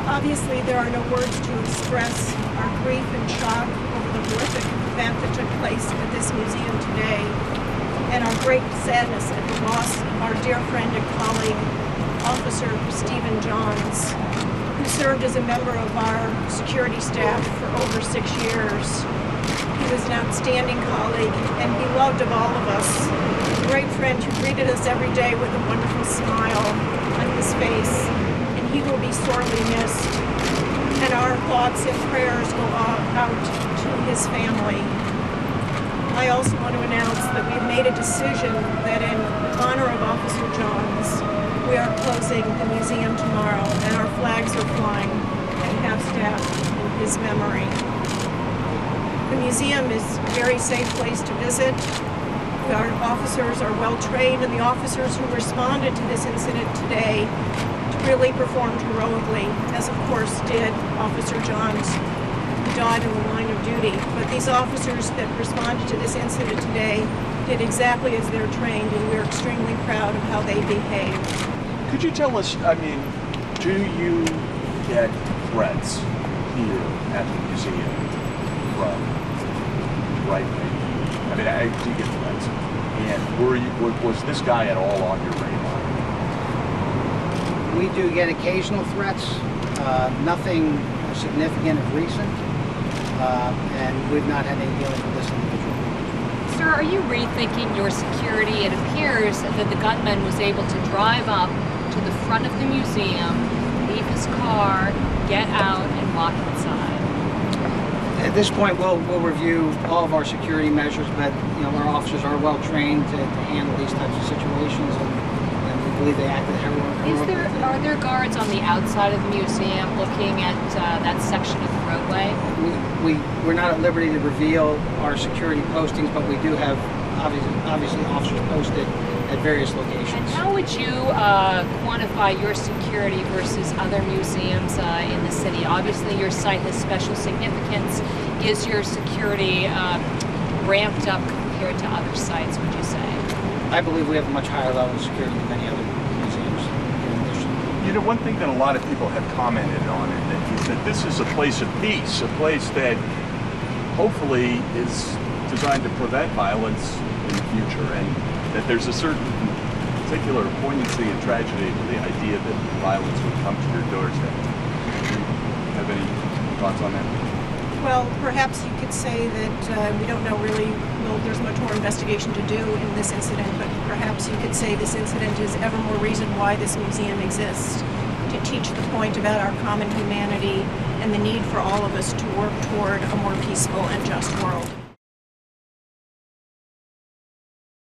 Obviously, there are no words to express our grief and shock over the horrific event that took place at this museum today, and our great sadness at the loss of our dear friend and colleague, Officer Stephen Johns, who served as a member of our security staff for over 6 years. He was an outstanding colleague and beloved of all of us, a great friend who greeted us every day with a wonderful smile on his face, and he will be sorely missed. And our thoughts and prayers go out to his family. I also want to announce that we've made a decision that in honor of Officer Johns, we are closing the museum tomorrow, and our flags are flying at half-staff in his memory. The museum is a very safe place to visit. Our officers are well trained, and the officers who responded to this incident today really performed heroically, as of course did Officer Johns, who died in the line of duty. But these officers that responded to this incident today did exactly as they're trained, and we're extremely proud of how they behaved. Could you tell us, do you get threats here at the museum from right-wing? I do get threats. And was this guy at all on your radar? We do get occasional threats, nothing significant of recent, and we've not had any dealings with this individual. Sir, are you rethinking your security? It appears that the gunman was able to drive up to the front of the museum, leave his car, get out, and walk inside. At this point, we'll review all of our security measures, but our officers are well trained to handle these types of situations, and we believe they acted heroically. Are there guards on the outside of the museum looking at that section of the roadway? We're not at liberty to reveal our security postings, but we do have obviously officers posted at various locations. And how would you quantify your security versus other museums in the city? Obviously, your site has special significance. Is your security ramped up compared to other sites, would you say? I believe we have a much higher level of security than many other museums in addition. One thing that a lot of people have commented on it is that this is a place of peace, a place that hopefully is designed to prevent violence in the future, and that there's a certain particular poignancy and tragedy to the idea that violence would come to your doorstep. Do you have any thoughts on that? Well, perhaps you could say that we don't know really, well, there's much more investigation to do in this incident, but perhaps you could say this incident is ever more reason why this museum exists, to teach the point about our common humanity and the need for all of us to work toward a more peaceful and just world.